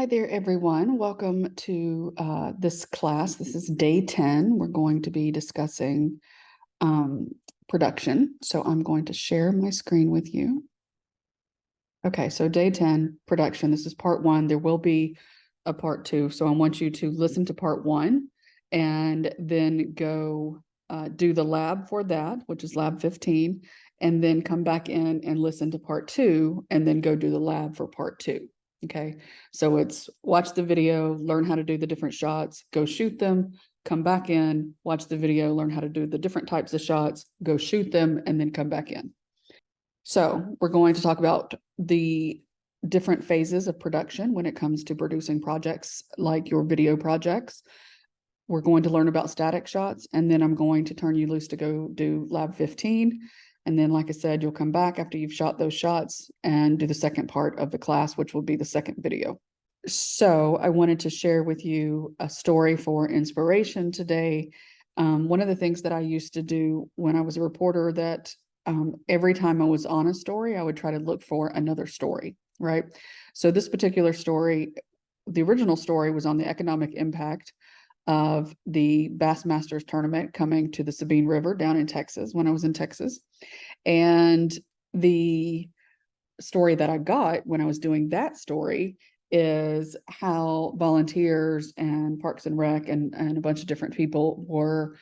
Hi there, everyone. Welcome to this class. This is day 10. We're going to be discussing production. So I'm going to share my screen with you. Okay, so day 10, production. This is part 1. There will be a part 2. So I want you to listen to part 1 and then go do the lab for that, which is lab 15, and then come back in and listen to part 2 and then go do the lab for part 2. Okay, so it's watch the video, learn how to do the different shots, go shoot them, come back in, watch the video, learn how to do the different types of shots, go shoot them, and then come back in. So we're going to talk about the different phases of production when it comes to producing projects like your video projects. We're going to learn about static shots, and then I'm going to turn you loose to go do lab 15. And then, like I said, you'll come back after you've shot those shots and do the second part of the class, which will be the second video. So I wanted to share with you a story for inspiration today. One of the things that I used to do when I was a reporter, that every time I was on a story, I would try to look for another story, right? So this particular story, the original story, was on the economic impact of the Bassmasters tournament coming to the Sabine River down in Texas when I was in Texas. And the story that I got when I was doing that story is how volunteers and Parks and Rec and a bunch of different people were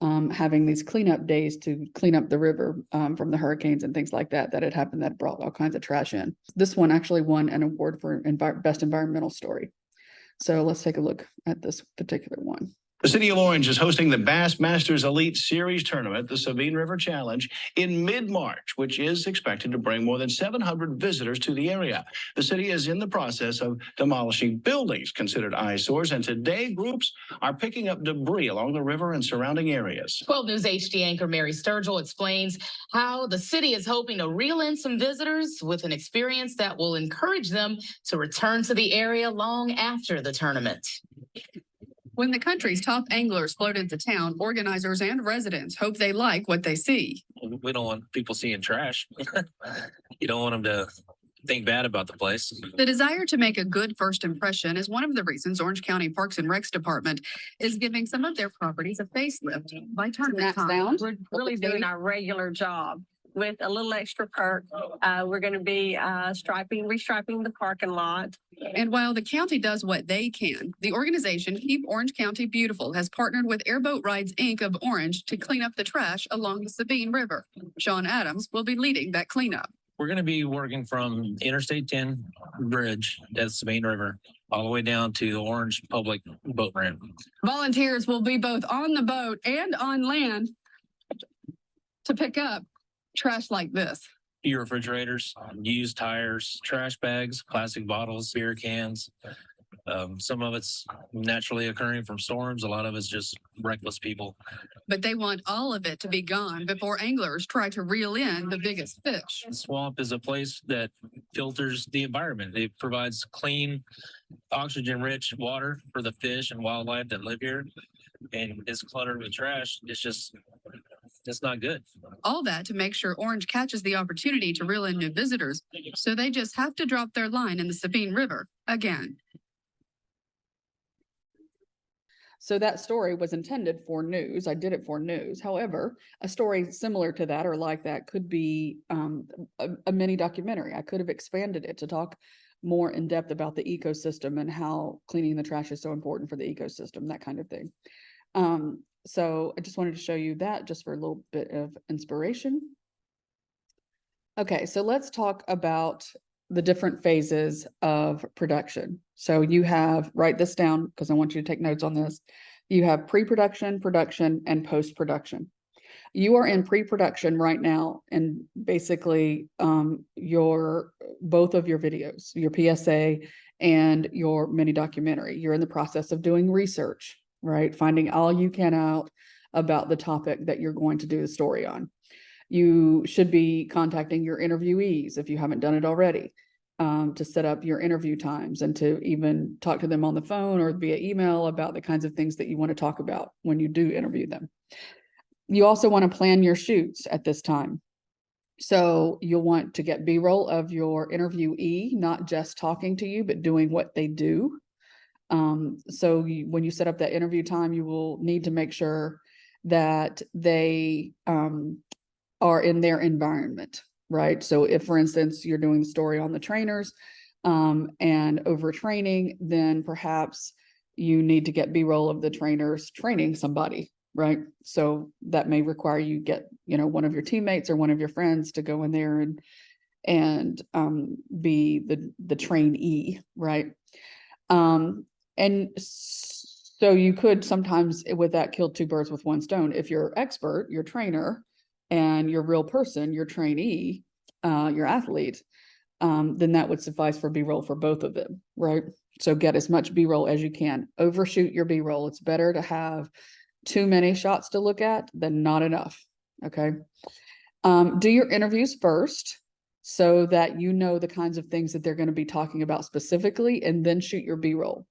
having these cleanup days to clean up the river from the hurricanes and things like that had happened, that brought all kinds of trash in. This one actually won an award for best environmental story. So let's take a look at this particular one. The City of Orange is hosting the Bassmasters Elite Series Tournament, the Sabine River Challenge, in mid-March, which is expected to bring more than 700 visitors to the area. The city is in the process of demolishing buildings considered eyesores, and today groups are picking up debris along the river and surrounding areas. 12 News HD anchor Mary Sturgill explains how the city is hoping to reel in some visitors with an experience that will encourage them to return to the area long after the tournament. When the country's top anglers float into town, organizers and residents hope they like what they see. We don't want people seeing trash. You don't want them to think bad about the place. The desire to make a good first impression is one of the reasons Orange County Parks and Recs Department is giving some of their properties a facelift by tournament time. We're really doing our regular job with a little extra perk. We're going to be restriping the parking lot. And while the county does what they can, the organization Keep Orange County Beautiful has partnered with Airboat Rides Inc. of Orange to clean up the trash along the Sabine River. Sean Adams will be leading that cleanup. We're going to be working from Interstate 10 bridge at the Sabine River all the way down to the Orange Public Boat Ramp. Volunteers will be both on the boat and on land to pick up trash like this. Your refrigerators, used tires, trash bags, plastic bottles, beer cans. Some of it's naturally occurring from storms. A lot of it's just reckless people. But they want all of it to be gone before anglers try to reel in the biggest fish. The swamp is a place that filters the environment. It provides clean, oxygen-rich water for the fish and wildlife that live here. And it's cluttered with trash. It's not good. All that to make sure Orange catches the opportunity to reel in new visitors, so they just have to drop their line in the Sabine River again. So that story was intended for news. I did it for news. However, a story similar to that or like that could be a mini documentary. I could have expanded it to talk more in depth about the ecosystem and how cleaning the trash is so important for the ecosystem, that kind of thing. So I just wanted to show you that just for a little bit of inspiration. Okay, so let's talk about the different phases of production. So you have, write this down because I want you to take notes on this. You have pre-production, production, and post-production. You are in pre-production right now, and basically both of your videos, your PSA and your mini documentary. You're in the process of doing research, right? Finding all you can out about the topic that you're going to do the story on. You should be contacting your interviewees if you haven't done it already, to set up your interview times and to even talk to them on the phone or via email about the kinds of things that you want to talk about when you do interview them. You also want to plan your shoots at this time. So you'll want to get B-roll of your interviewee, not just talking to you, but doing what they do. So when you set up that interview time, you will need to make sure that they are in their environment, right? So if, for instance, you're doing the story on the trainers and overtraining, then perhaps you need to get B-roll of the trainers training somebody, right? So that may require you get, one of your teammates or one of your friends to go in there and be the trainee, right? And so you could sometimes with that kill two birds with one stone. If you're expert, your trainer, and your real person, your trainee, your athlete, then that would suffice for B-roll for both of them, right? So get as much B-roll as you can. Overshoot your B-roll. It's better to have too many shots to look at than not enough, okay? Do your interviews first so that you know the kinds of things that they're going to be talking about specifically, and then shoot your B-roll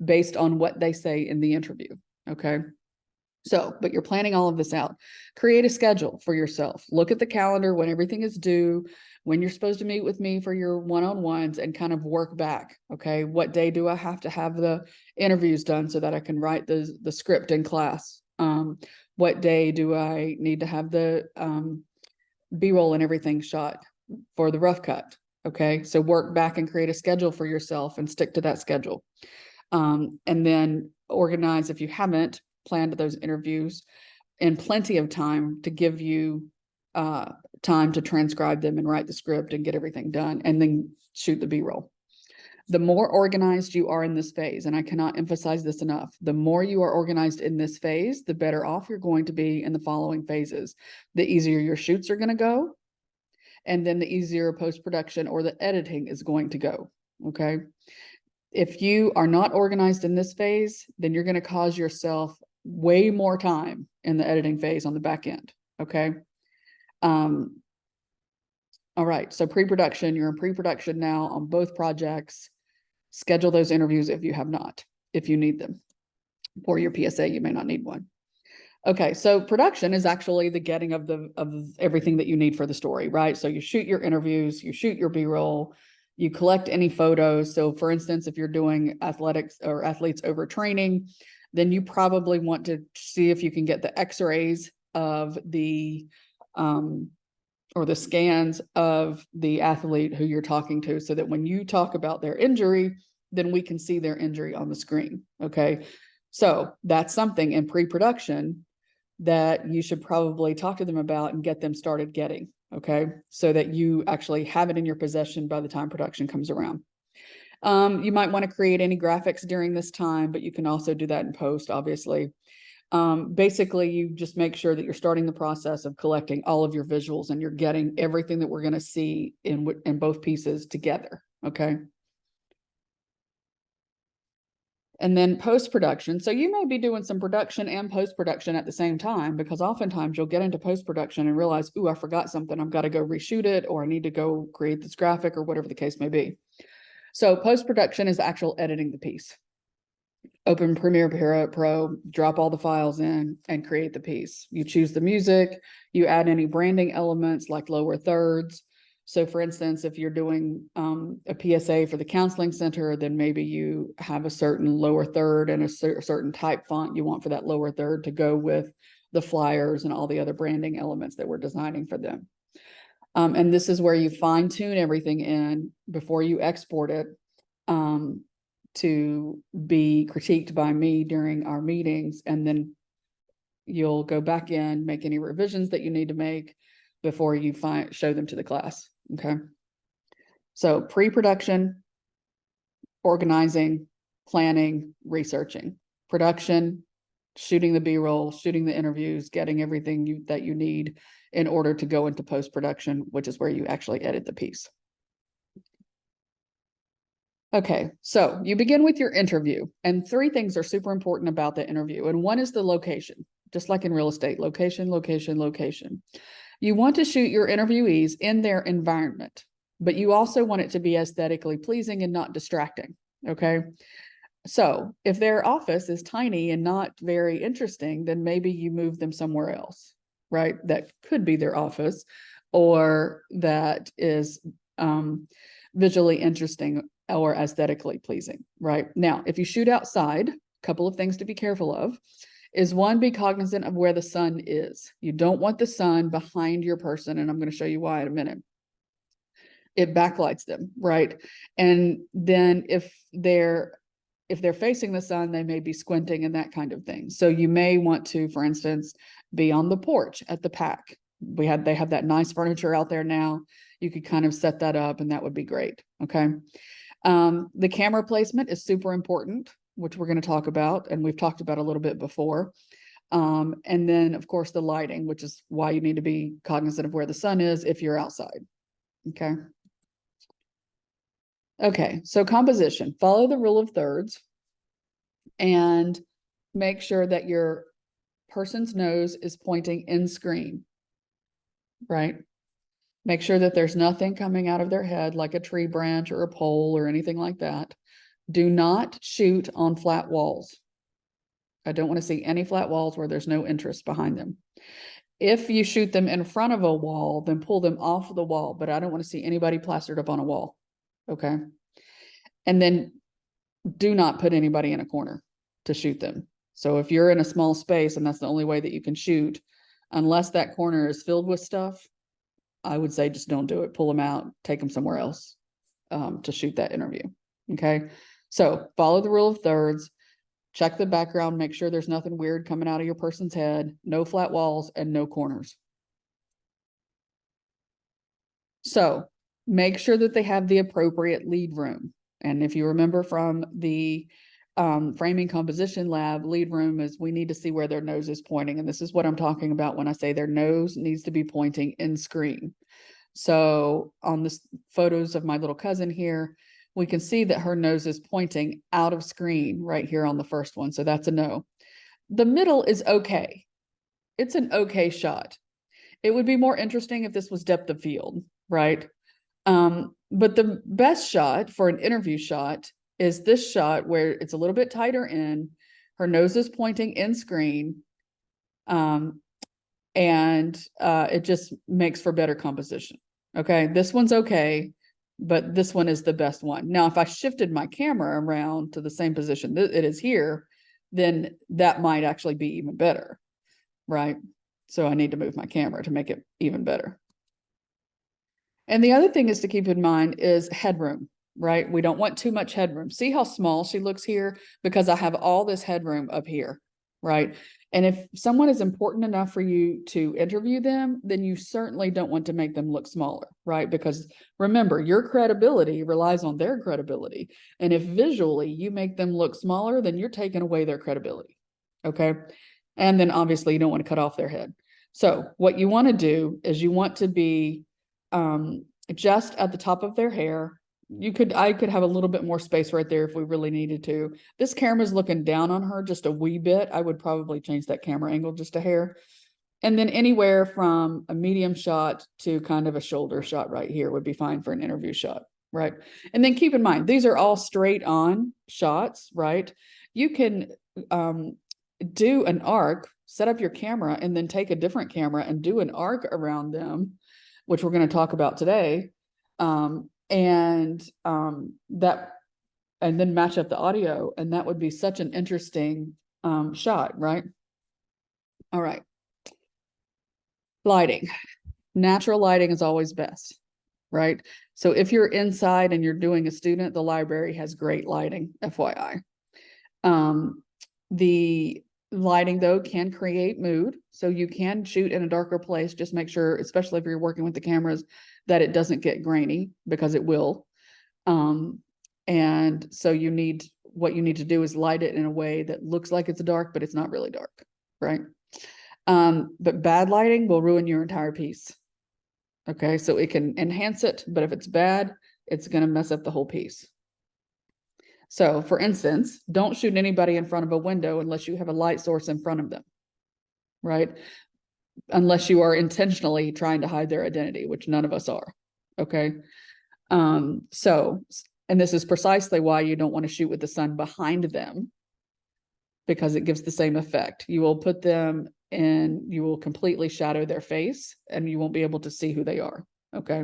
based on what they say in the interview, okay? So, but you're planning all of this out. Create a schedule for yourself. Look at the calendar when everything is due, when you're supposed to meet with me for your one-on-ones, and kind of work back. Okay, what day do I have to have the interviews done so that I can write the script in class? What day do I need to have the B-roll and everything shot for the rough cut? Okay, so work back and create a schedule for yourself and stick to that schedule. And then organize, if you haven't planned those interviews, and plenty of time to give you time to transcribe them and write the script and get everything done, and then shoot the B-roll. The more organized you are in this phase, and I cannot emphasize this enough, the more you are organized in this phase, the better off you're going to be in the following phases. The easier your shoots are going to go, and then the easier post-production or the editing is going to go, okay? If you are not organized in this phase, then you're going to cause yourself way more time in the editing phase on the back end, okay? All right, so pre-production, you're in pre-production now on both projects. Schedule those interviews if you have not, if you need them. For your PSA, you may not need one. Okay, so production is actually the getting of everything that you need for the story, right? So you shoot your interviews, you shoot your B-roll, you collect any photos. So for instance, if you're doing athletics or athletes overtraining, then you probably want to see if you can get the x-rays of the or the scans of the athlete who you're talking to, so that when you talk about their injury, then we can see their injury on the screen, okay? So that's something in pre-production that you should probably talk to them about and get them started getting, okay? So that you actually have it in your possession by the time production comes around. You might want to create any graphics during this time, but you can also do that in post, obviously. Basically, you just make sure that you're starting the process of collecting all of your visuals and you're getting everything that we're going to see in both pieces together, okay? And then post-production. So you may be doing some production and post-production at the same time, because oftentimes you'll get into post-production and realize, ooh, I forgot something. I've got to go reshoot it, or I need to go create this graphic, or whatever the case may be. So post-production is actual editing the piece. Open Premiere Pro, drop all the files in and create the piece. You choose the music, you add any branding elements like lower thirds. So for instance, if you're doing a PSA for the counseling center, then maybe you have a certain lower third and a certain type font you want for that lower third to go with the flyers and all the other branding elements that we're designing for them. And this is where you fine tune everything in before you export it to be critiqued by me during our meetings. And then you'll go back in, make any revisions that you need to make before you show them to the class. Okay. So pre-production, organizing, planning, researching, production, shooting the B-roll, shooting the interviews, getting everything that you need in order to go into post-production, which is where you actually edit the piece. Okay, so you begin with your interview, and 3 things are super important about the interview. And one is the location, just like in real estate, location, location, location. You want to shoot your interviewees in their environment, but you also want it to be aesthetically pleasing and not distracting, okay? So if their office is tiny and not very interesting, then maybe you move them somewhere else, right? That could be their office, or that is visually interesting or aesthetically pleasing, right? Now, if you shoot outside, a couple of things to be careful of is one, be cognizant of where the sun is. You don't want the sun behind your person, and I'm going to show you why in a minute. It backlights them, right? And then if they're facing the sun, they may be squinting and that kind of thing. So you may want to, for instance, be on the porch at the pack. They have that nice furniture out there now. You could kind of set that up and that would be great. Okay. The camera placement is super important, which we're going to talk about, and we've talked about a little bit before. And then of course the lighting, which is why you need to be cognizant of where the sun is if you're outside. Okay. Okay, so composition, follow the rule of thirds and make sure that your person's nose is pointing in screen, right? Make sure that there's nothing coming out of their head like a tree branch or a pole or anything like that. Do not shoot on flat walls. I don't want to see any flat walls where there's no interest behind them. If you shoot them in front of a wall, then pull them off of the wall, but I don't want to see anybody plastered up on a wall. Okay. And then do not put anybody in a corner to shoot them. So if you're in a small space and that's the only way that you can shoot, unless that corner is filled with stuff, I would say just don't do it. Pull them out, take them somewhere else to shoot that interview. Okay. So follow the rule of thirds, check the background, make sure there's nothing weird coming out of your person's head, no flat walls and no corners. So make sure that they have the appropriate lead room. And if you remember from the framing composition lab, lead room is we need to see where their nose is pointing. And this is what I'm talking about when I say their nose needs to be pointing in screen. So on the photos of my little cousin here, we can see that her nose is pointing out of screen right here on the first one. So that's a no. The middle is okay. It's an okay shot. It would be more interesting if this was depth of field, right? But the best shot for an interview shot is this shot where it's a little bit tighter in, her nose is pointing in screen, and it just makes for better composition. Okay, this one's okay, but this one is the best one. Now, if I shifted my camera around to the same position that it is here, then that might actually be even better, right? So I need to move my camera to make it even better. And the other thing is to keep in mind is headroom, right? We don't want too much headroom. See how small she looks here? Because I have all this headroom up here, right? And if someone is important enough for you to interview them, then you certainly don't want to make them look smaller, right? Because remember, your credibility relies on their credibility. And if visually you make them look smaller, then you're taking away their credibility, okay? And then obviously you don't want to cut off their head. So what you want to do is you want to be just at the top of their hair. I could have a little bit more space right there if we really needed to. This camera's looking down on her just a wee bit. I would probably change that camera angle just a hair. And then anywhere from a medium shot to kind of a shoulder shot right here would be fine for an interview shot, right? And then keep in mind, these are all straight on shots, right? You can do an arc, set up your camera, and then take a different camera and do an arc around them, which we're going to talk about today. And then match up the audio, and that would be such an interesting shot, right? All right. Lighting. Natural lighting is always best, right? So if you're inside and you're doing a student, the library has great lighting, FYI. The lighting though can create mood, so you can shoot in a darker place. Just make sure, especially if you're working with the cameras, that it doesn't get grainy, because it will. And so what you need to do is light it in a way that looks like it's dark, but it's not really dark, right? But bad lighting will ruin your entire piece. Okay, so it can enhance it, but if it's bad, it's going to mess up the whole piece. So for instance, don't shoot anybody in front of a window unless you have a light source in front of them, right? Unless you are intentionally trying to hide their identity, which none of us are. Okay. And this is precisely why you don't want to shoot with the sun behind them, because it gives the same effect. You will put them and you will completely shadow their face and you won't be able to see who they are. Okay.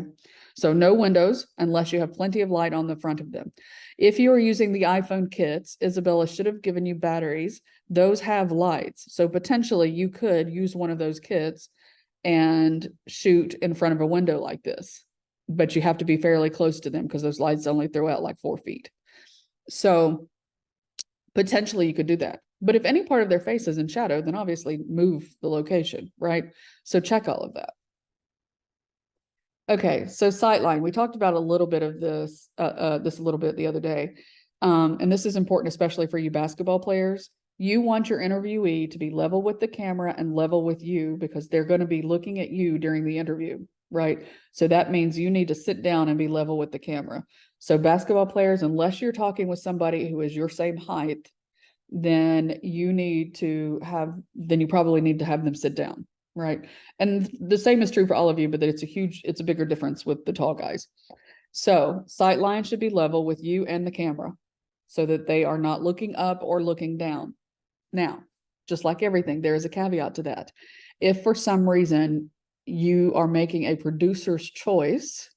So no windows unless you have plenty of light on the front of them. If you are using the iPhone kits, Isabella should have given you batteries. Those have lights. So potentially you could use one of those kits and shoot in front of a window like this. But you have to be fairly close to them because those lights only throw out like 4 feet. So potentially you could do that. But if any part of their face is in shadow, then obviously move the location, right? So check all of that. Okay, so sightline. We talked about a little bit of this, a little bit the other day. And this is important, especially for you basketball players. You want your interviewee to be level with the camera and level with you because they're going to be looking at you during the interview, right? So that means you need to sit down and be level with the camera. So basketball players, unless you're talking with somebody who is your same height, then you probably need to have them sit down. Right. And the same is true for all of you, but it's a bigger difference with the tall guys. So sight line should be level with you and the camera so that they are not looking up or looking down. Now, just like everything, there is a caveat to that. If for some reason you are making a producer's choice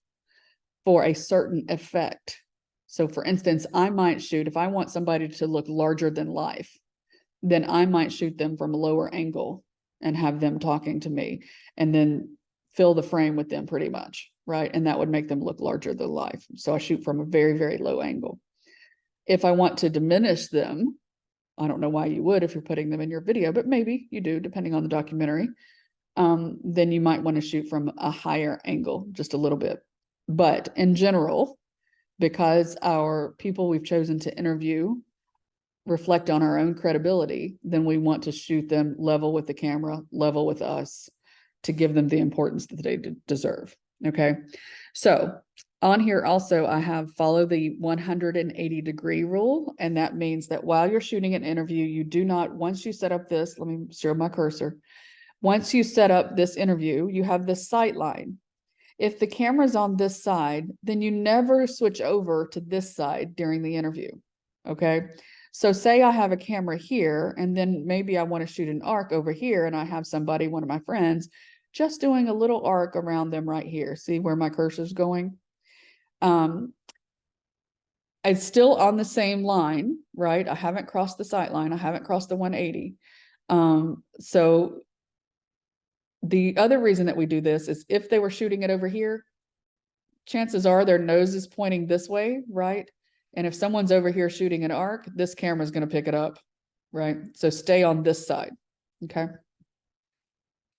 for a certain effect. So for instance, I might shoot, if I want somebody to look larger than life, then I might shoot them from a lower angle and have them talking to me and then fill the frame with them pretty much, right? And that would make them look larger than life. So I shoot from a very, very low angle. If I want to diminish them, I don't know why you would if you're putting them in your video, but maybe you do, depending on the documentary, then you might want to shoot from a higher angle, just a little bit. But in general, because our people we've chosen to interview reflect on our own credibility, then we want to shoot them level with the camera, level with us, to give them the importance that they deserve. Okay. So on here also, I have follow the 180-degree rule. And that means that while you're shooting an interview, you do not, once you set up this, let me show my cursor. Once you set up this interview, you have this sight line. If the camera's on this side, then you never switch over to this side during the interview. Okay. So say I have a camera here, and then maybe I want to shoot an arc over here, and I have somebody, one of my friends, just doing a little arc around them right here. See where my cursor is going? It's still on the same line, right? I haven't crossed the sight line. I haven't crossed the 180. So the other reason that we do this is if they were shooting it over here, chances are their nose is pointing this way, right? And if someone's over here shooting an arc, this camera is going to pick it up, right? So stay on this side, okay?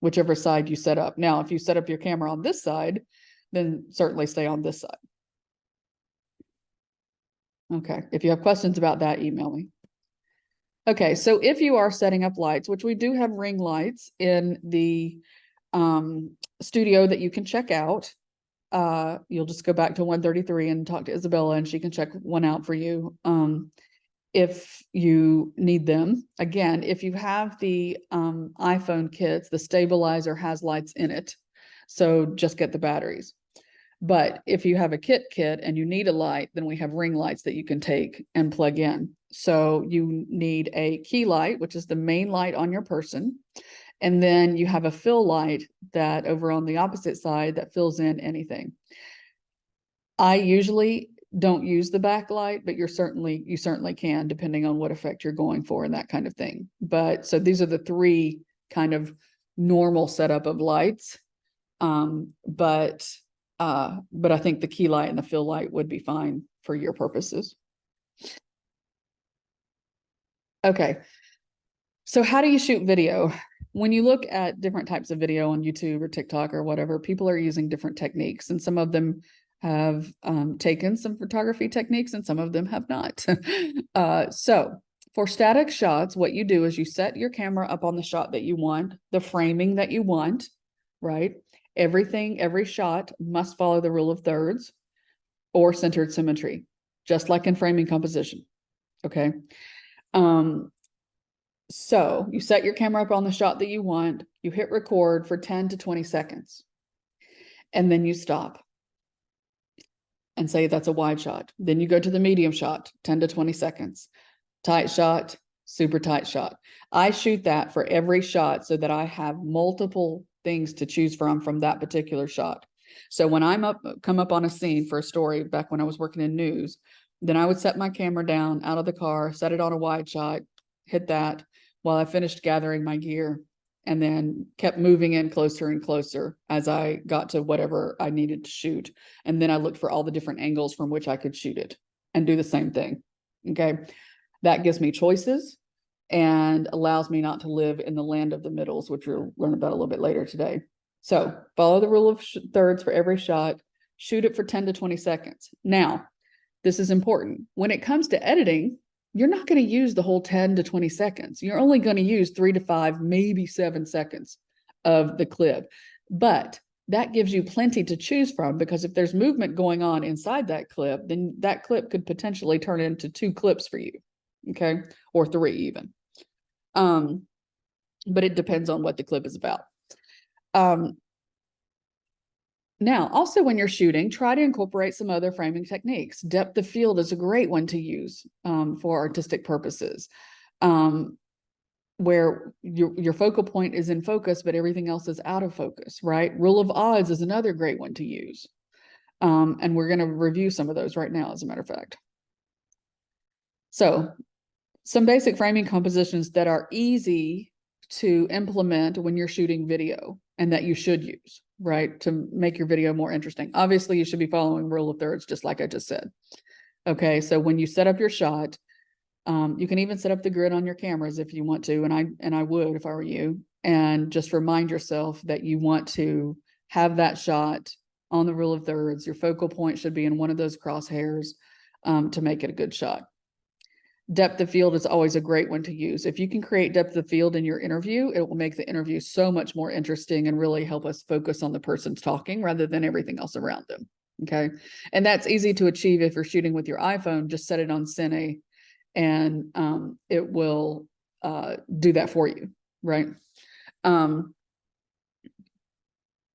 Whichever side you set up. Now, if you set up your camera on this side, then certainly stay on this side. Okay, if you have questions about that, email me. Okay, so if you are setting up lights, which we do have ring lights in the studio that you can check out. You'll just go back to 133 and talk to Isabella and she can check one out for you. If you need them. Again, if you have the iPhone kits, the stabilizer has lights in it. So just get the batteries. But if you have a kit and you need a light, then we have ring lights that you can take and plug in. So you need a key light, which is the main light on your person. And then you have a fill light that over on the opposite side that fills in anything. I usually don't use the backlight, but you certainly can, depending on what effect you're going for and that kind of thing. But so these are the three kind of normal setup of lights. But I think the key light and the fill light would be fine for your purposes. Okay. So how do you shoot video? When you look at different types of video on YouTube or TikTok or whatever, people are using different techniques, and some of them have taken some photography techniques and some of them have not. So for static shots, what you do is you set your camera up on the shot that you want, the framing that you want, right? Every shot must follow the rule of thirds or centered symmetry, just like in framing composition. Okay. So you set your camera up on the shot that you want, you hit record for 10 to 20 seconds, and then you stop and say that's a wide shot. Then you go to the medium shot, 10 to 20 seconds, tight shot, super tight shot. I shoot that for every shot so that I have multiple things to choose from that particular shot. So when come up on a scene for a story back when I was working in news, then I would set my camera down out of the car, set it on a wide shot, hit that while I finished gathering my gear, and then kept moving in closer and closer as I got to whatever I needed to shoot. And then I looked for all the different angles from which I could shoot it and do the same thing. Okay. That gives me choices and allows me not to live in the land of the middles, which we'll learn about a little bit later today. So follow the rule of thirds for every shot, shoot it for 10 to 20 seconds. Now, this is important. When it comes to editing, you're not going to use the whole 10 to 20 seconds. You're only going to use 3 to 5, maybe 7 seconds of the clip. But that gives you plenty to choose from, because if there's movement going on inside that clip, then that clip could potentially turn into 2 clips for you. Okay. Or 3 even. But it depends on what the clip is about. Now, also when you're shooting, try to incorporate some other framing techniques. Depth of field is a great one to use for artistic purposes, where your focal point is in focus, but everything else is out of focus, right? Rule of odds is another great one to use. And we're going to review some of those right now, as a matter of fact. So some basic framing compositions that are easy to implement when you're shooting video and that you should use, right, to make your video more interesting. Obviously, you should be following rule of thirds, just like I just said. Okay, so when you set up your shot, you can even set up the grid on your cameras if you want to, and I would if I were you, and just remind yourself that you want to have that shot on the rule of thirds. Your focal point should be in one of those crosshairs to make it a good shot. Depth of field is always a great one to use. If you can create depth of field in your interview, it will make the interview so much more interesting and really help us focus on the person talking rather than everything else around them. Okay. And that's easy to achieve if you're shooting with your iPhone. Just set it on Cine and it will do that for you. Right.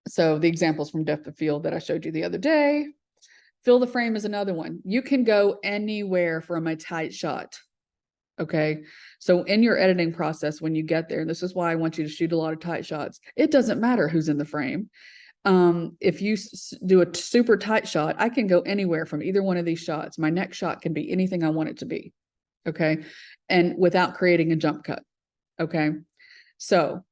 So the examples from depth of field that I showed you the other day. Fill the frame is another one. You can go anywhere from a tight shot. Okay. So in your editing process, when you get there, and this is why I want you to shoot a lot of tight shots, it doesn't matter who's in the frame. If you do a super tight shot, I can go anywhere from either one of these shots. My next shot can be anything I want it to be. Okay. And without creating a jump cut. Okay. So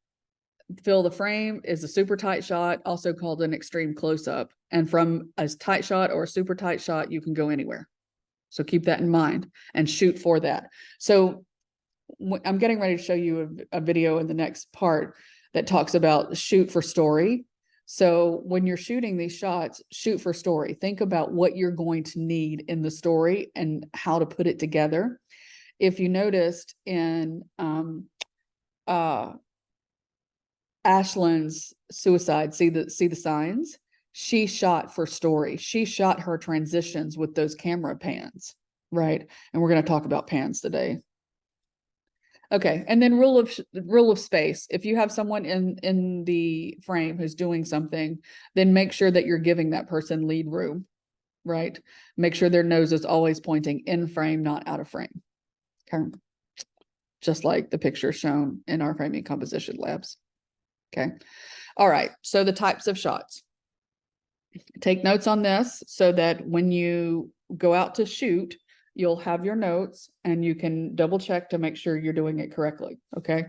fill the frame is a super tight shot, also called an extreme close-up. And from a tight shot or a super tight shot, you can go anywhere. So keep that in mind and shoot for that. So I'm getting ready to show you a video in the next part that talks about shoot for story. So when you're shooting these shots, shoot for story. Think about what you're going to need in the story and how to put it together. If you noticed in Ashlyn's suicide, see the signs? She shot for story. She shot her transitions with those camera pans, right? And we're going to talk about pans today. Okay, and then rule of space. If you have someone in the frame who's doing something, then make sure that you're giving that person lead room, right? Make sure their nose is always pointing in frame, not out of frame. Okay. Just like the picture shown in our framing composition labs. Okay. All right. So the types of shots. Take notes on this so that when you go out to shoot, you'll have your notes and you can double check to make sure you're doing it correctly. Okay.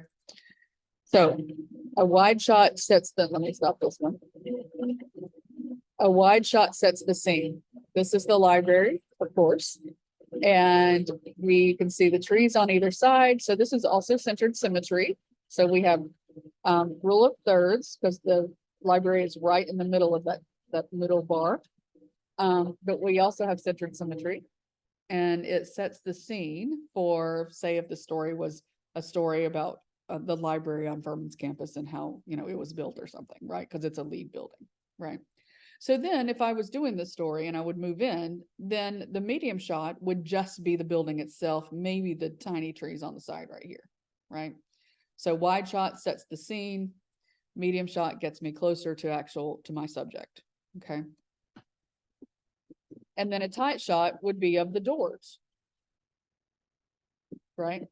So a wide shot sets the, let me stop this one. A wide shot sets the scene. This is the library, of course. And we can see the trees on either side. So this is also centered symmetry. So we have rule of thirds because the library is right in the middle of that middle bar. But we also have centered symmetry, and it sets the scene for, say, if the story was a story about the library on Furman's campus and how, you know, it was built or something, right? Because it's a lead building, right? So then if I was doing this story and I would move in, then the medium shot would just be the building itself, maybe the tiny trees on the side right here, right? So wide shot sets the scene, medium shot gets me closer to my subject, okay? And then a tight shot would be of the doors, right?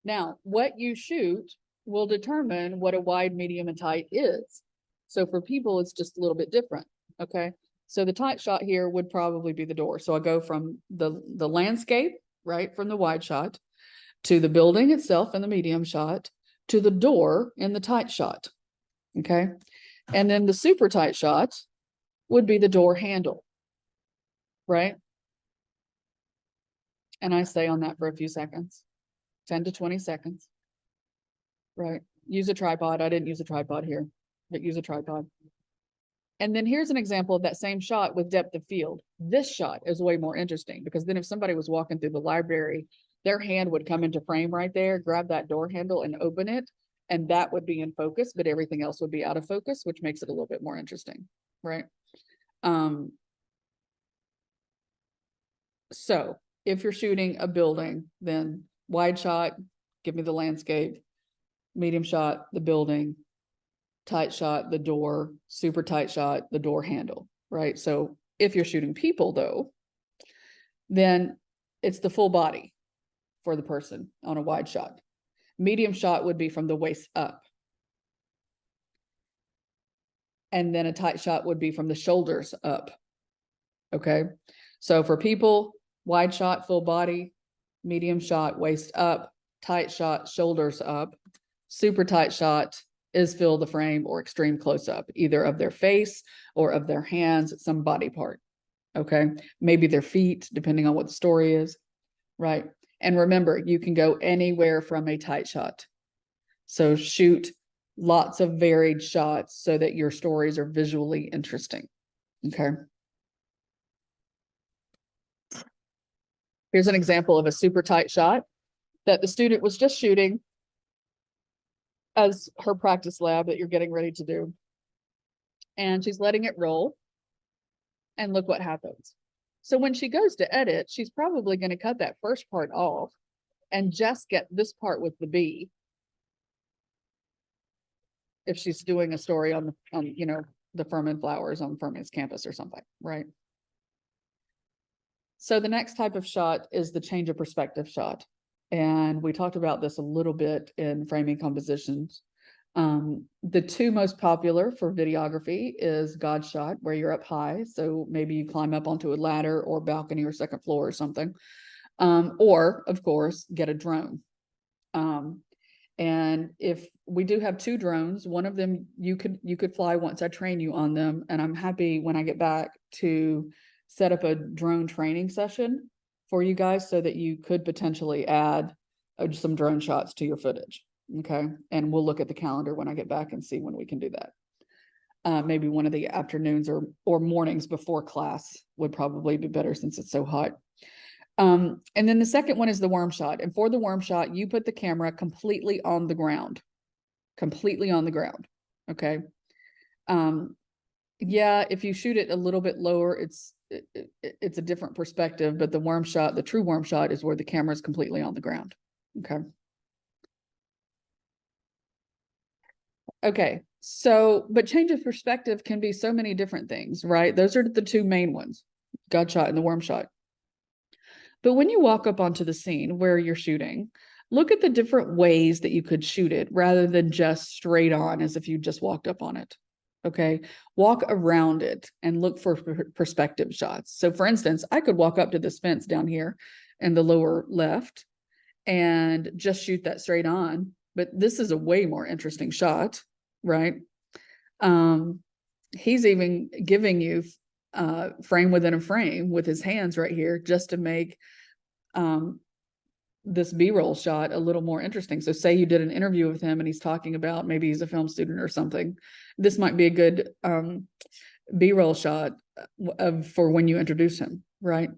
Now, what you shoot will determine what a wide, medium, and tight is. So for people, it's just a little bit different, okay? So the tight shot here would probably be the door. So I go from the landscape, right, from the wide shot, to the building itself in the medium shot, to the door in the tight shot, okay? And then the super tight shot would be the door handle, right? And I stay on that for a few seconds, 10 to 20 seconds. Right, use a tripod. I didn't use a tripod here, but use a tripod. And then here's an example of that same shot with depth of field. This shot is way more interesting because then if somebody was walking through the library, their hand would come into frame right there, grab that door handle and open it, and that would be in focus, but everything else would be out of focus, which makes it a little bit more interesting, right? So if you're shooting a building, then wide shot, give me the landscape. Medium shot, the building, tight shot, the door, super tight shot, the door handle, right? So if you're shooting people though, then it's the full body for the person on a wide shot. Medium shot would be from the waist up. And then a tight shot would be from the shoulders up. Okay. So for people, wide shot, full body, medium shot, waist up, tight shot, shoulders up. Super tight shot is fill the frame or extreme close up, either of their face or of their hands, some body part. Okay. Maybe their feet, depending on what the story is. Right. And remember, you can go anywhere from a tight shot. So shoot lots of varied shots so that your stories are visually interesting. Okay. Here's an example of a super tight shot that the student was just shooting as her practice lab that you're getting ready to do. And she's letting it roll. And look what happens. So when she goes to edit, she's probably going to cut that first part off and just get this part with the B. If she's doing a story on the Furman flowers on Furman's campus or something, right? So the next type of shot is the change of perspective shot. And we talked about this a little bit in framing compositions. The two most popular for videography is God shot, where you're up high. So maybe you climb up onto a ladder or balcony or second floor or something. Or of course, get a drone. And if we do have two drones, one of them you could fly once I train you on them. And I'm happy when I get back to set up a drone training session for you guys so that you could potentially add some drone shots to your footage. Okay. And we'll look at the calendar when I get back and see when we can do that. Maybe one of the afternoons or mornings before class would probably be better since it's so hot. And then the second one is the worm shot. And for the worm shot, you put the camera completely on the ground. Okay. Yeah, if you shoot it a little bit lower, it's a different perspective, but the worm shot, the true worm shot is where the camera is completely on the ground. Okay. Okay. So, but change of perspective can be so many different things, right? Those are the two main ones, God shot and the worm shot. But when you walk up onto the scene where you're shooting, look at the different ways that you could shoot it rather than just straight on as if you just walked up on it. Okay. Walk around it and look for perspective shots. So for instance, I could walk up to this fence down here in the lower left and just shoot that straight on. But this is a way more interesting shot, right? He's even giving you frame within a frame with his hands right here just to make this B-roll shot a little more interesting. So say you did an interview with him and he's talking about maybe he's a film student or something. This might be a good B-roll shot for when you introduce him, right?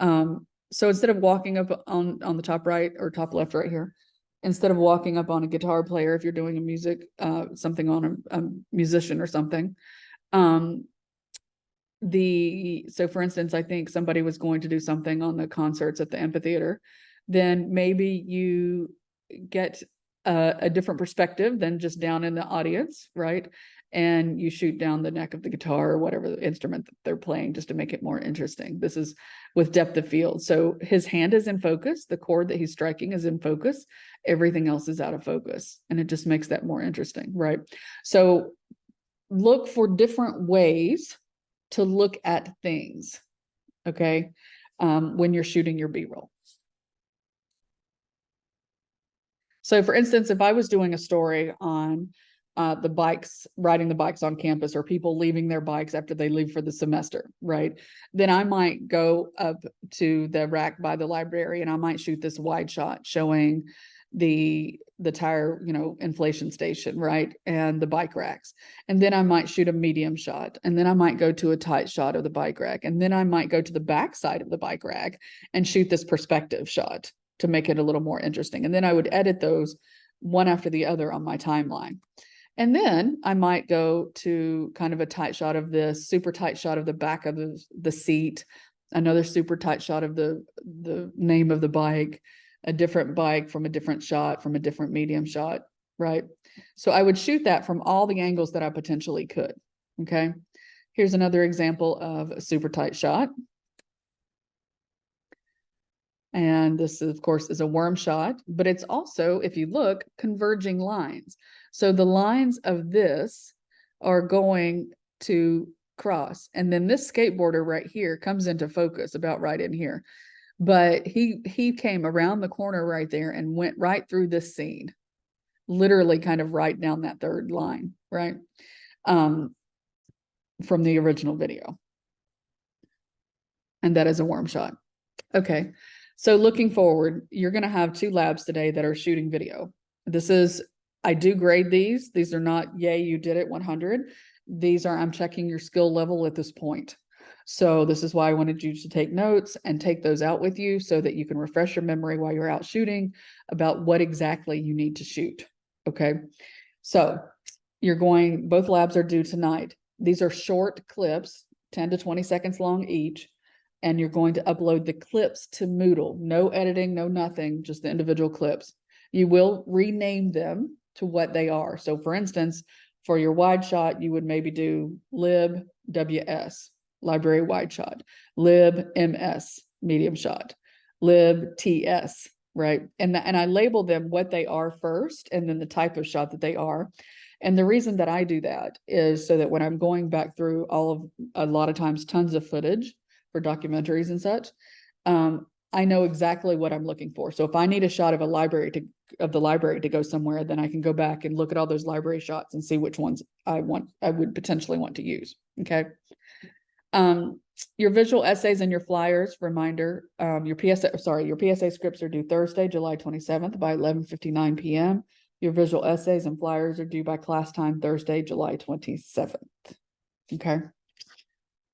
So instead of walking up on the top right or top left right here, instead of walking up on a guitar player, if you're doing a music, something on a musician or something, so for instance, I think somebody was going to do something on the concerts at the amphitheater, then maybe you get a different perspective than just down in the audience, right? and you shoot down the neck of the guitar or whatever the instrument that they're playing just to make it more interesting. This is with depth of field. So his hand is in focus. The chord that he's striking is in focus. Everything else is out of focus. And it just makes that more interesting, right? So look for different ways to look at things, okay, when you're shooting your B-roll. So for instance, if I was doing a story on the bikes, riding the bikes on campus, or people leaving their bikes after they leave for the semester, right? Then I might go up to the rack by the library and I might shoot this wide shot showing the tire, inflation station, right? And the bike racks. And then I might shoot a medium shot. And then I might go to a tight shot of the bike rack. And then I might go to the back side of the bike rack and shoot this perspective shot to make it a little more interesting. And then I would edit those one after the other on my timeline. And then I might go to kind of a tight shot of this, super tight shot of the back of the seat, another super tight shot of the name of the bike, a different bike from a different shot, from a different medium shot, right? So I would shoot that from all the angles that I potentially could, okay? Here's another example of a super tight shot. And this, of course, is a worm shot, but it's also, if you look, converging lines. So the lines of this are going to cross. And then this skateboarder right here comes into focus about right in here. But he came around the corner right there and went right through this scene, literally kind of right down that third line, right? From the original video. And that is a worm shot. Okay. So looking forward, you're going to have 2 labs today that are shooting video. I do grade these. These are not, yay, you did it 100. These are, I'm checking your skill level at this point. So this is why I wanted you to take notes and take those out with you so that you can refresh your memory while you're out shooting about what exactly you need to shoot. Okay. So both labs are due tonight. These are short clips, 10 to 20 seconds long each. And you're going to upload the clips to Moodle. No editing, no nothing, just the individual clips. You will rename them to what they are. So for instance, for your wide shot, you would maybe do lib WS, library wide shot, lib MS, medium shot, lib TS, right? And I label them what they are first, and then the type of shot that they are. And the reason that I do that is so that when I'm going back through a lot of times, tons of footage for documentaries and such, I know exactly what I'm looking for. So if I need a shot of the library to go somewhere, then I can go back and look at all those library shots and see which ones I would potentially want to use. Okay. Your visual essays and your flyers, reminder, your PSA scripts are due Thursday, July 27th by 11:59 p.m. Your visual essays and flyers are due by class time Thursday, July 27th. Okay.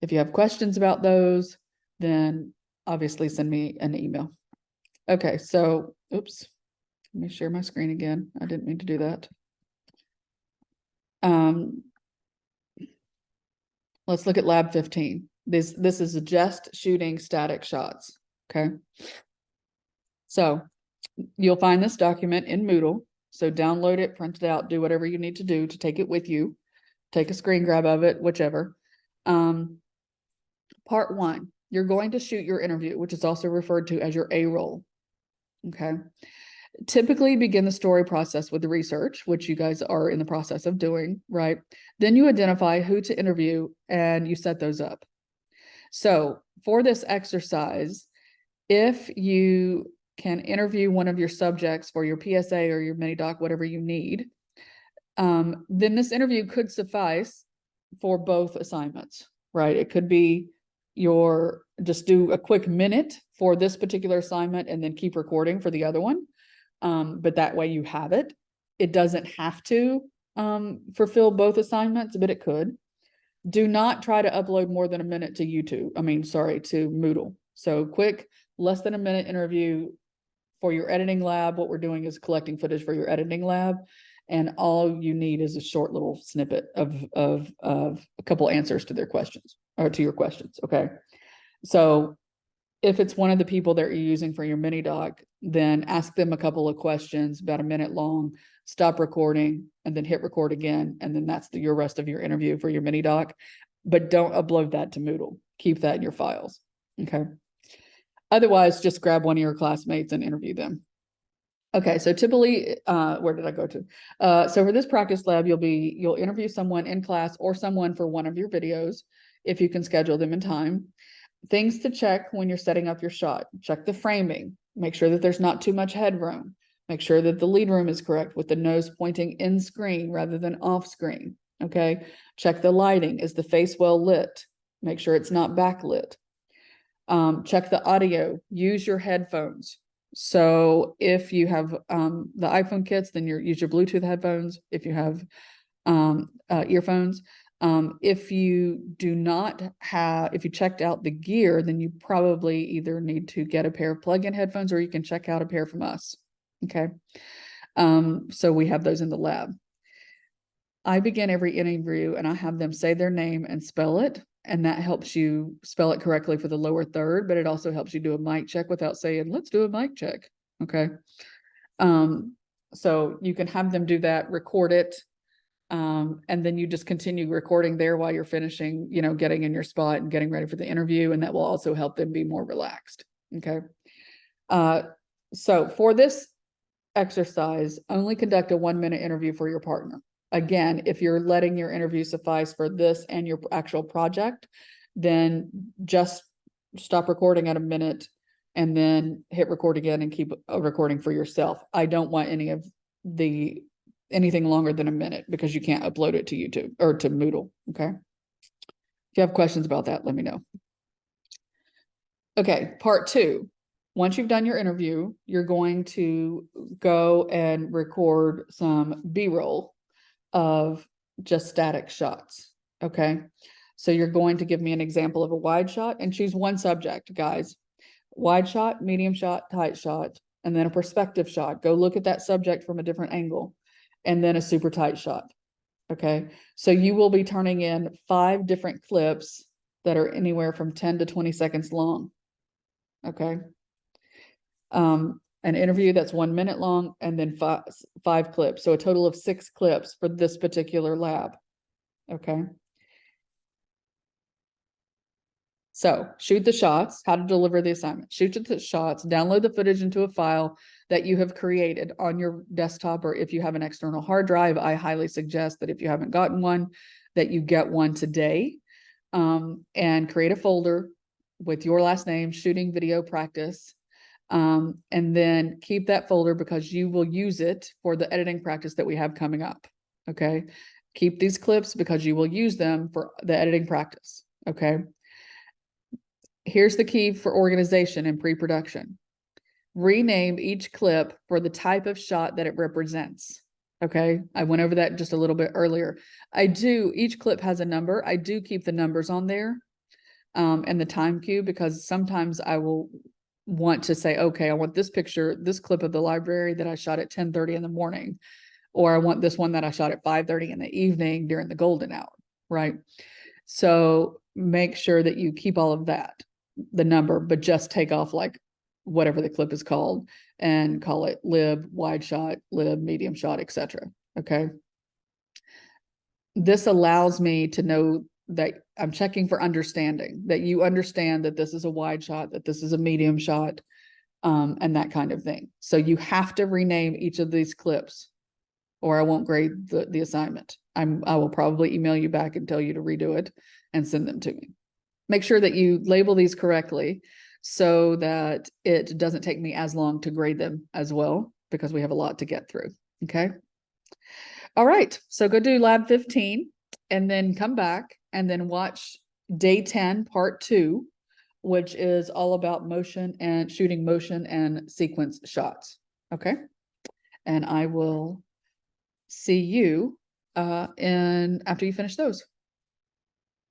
If you have questions about those, then obviously send me an email. Okay, so, oops, let me share my screen again. I didn't mean to do that. Let's look at lab 15. This is just shooting static shots, okay? So you'll find this document in Moodle. So download it, print it out, do whatever you need to do to take it with you. Take a screen grab of it, whichever. Part 1, you're going to shoot your interview, which is also referred to as your A-roll. Okay. Typically begin the story process with the research, which you guys are in the process of doing, right? Then you identify who to interview and you set those up. So for this exercise, if you can interview one of your subjects for your PSA or your mini doc, whatever you need, then this interview could suffice for both assignments, right? It could be just do a quick minute for this particular assignment and then keep recording for the other one. But that way you have it. It doesn't have to fulfill both assignments, but it could. Do not try to upload more than a minute to to Moodle. So quick, less than a minute interview for your editing lab. What we're doing is collecting footage for your editing lab. And all you need is a short little snippet of a couple answers to their questions or to your questions. Okay. So if it's one of the people that you're using for your mini doc, then ask them a couple of questions, about a minute long, stop recording, and then hit record again. And then that's your rest of your interview for your mini doc. But don't upload that to Moodle. Keep that in your files. Okay. Otherwise, just grab one of your classmates and interview them. Okay, so typically, where did I go to? So for this practice lab, you'll interview someone in class or someone for one of your videos, if you can schedule them in time. Things to check when you're setting up your shot: check the framing, make sure that there's not too much headroom, make sure that the lead room is correct with the nose pointing in screen rather than off screen. Okay, check the lighting. Is the face well lit? Make sure it's not backlit. Check the audio. Use your headphones. So if you have the iPhone kits, then use your Bluetooth headphones. If you have earphones, if you do not have, if you checked out the gear, then you probably either need to get a pair of plug-in headphones, or you can check out a pair from us. Okay. So we have those in the lab. I begin every interview and I have them say their name and spell it. And that helps you spell it correctly for the lower third, but it also helps you do a mic check without saying, let's do a mic check. Okay. So you can have them do that, record it. And then you just continue recording there while you're finishing, getting in your spot and getting ready for the interview. And that will also help them be more relaxed. Okay. So for this exercise, only conduct a 1-minute interview for your partner. Again, if you're letting your interview suffice for this and your actual project, then just stop recording at a minute and then hit record again and keep recording for yourself. I don't want anything longer than a minute, because you can't upload it to YouTube or to Moodle. Okay. If you have questions about that, let me know. Okay. Part 2. Once you've done your interview, you're going to go and record some B-roll of just static shots. Okay. So you're going to give me an example of a wide shot and choose one subject, guys. Wide shot, medium shot, tight shot, and then a perspective shot. Go look at that subject from a different angle, and then a super tight shot. Okay. So you will be turning in 5 different clips that are anywhere from 10 to 20 seconds long. Okay. An interview that's 1 minute long, and then five clips. So a total of 6 clips for this particular lab. Okay. So shoot the shots, how to deliver the assignment. Shoot the shots, download the footage into a file that you have created on your desktop, or if you have an external hard drive, I highly suggest that if you haven't gotten one, that you get one today, and create a folder with your last name, shooting video practice. And then keep that folder, because you will use it for the editing practice that we have coming up. Okay. Keep these clips because you will use them for the editing practice. Okay. Here's the key for organization and pre-production. Rename each clip for the type of shot that it represents. Okay. I went over that just a little bit earlier. Each clip has a number. I do keep the numbers on there, and the time cue, because sometimes I will want to say, okay, I want this clip of the library that I shot at 10:30 in the morning, or I want this one that I shot at 5:30 in the evening during the golden hour, right? So make sure that you keep all of that, the number, but just take off like whatever the clip is called and call it lib, wide shot, lib, medium shot, etc. Okay. This allows me to know that I'm checking for understanding, that you understand that this is a wide shot, that this is a medium shot, and that kind of thing. So you have to rename each of these clips, or I won't grade the assignment. I will probably email you back and tell you to redo it and send them to me. Make sure that you label these correctly so that it doesn't take me as long to grade them as well, because we have a lot to get through. Okay. All right. So go do lab 15 and then come back and then watch day 10, part 2, which is all about motion and shooting motion and sequence shots. Okay. And I will see you after you finish those.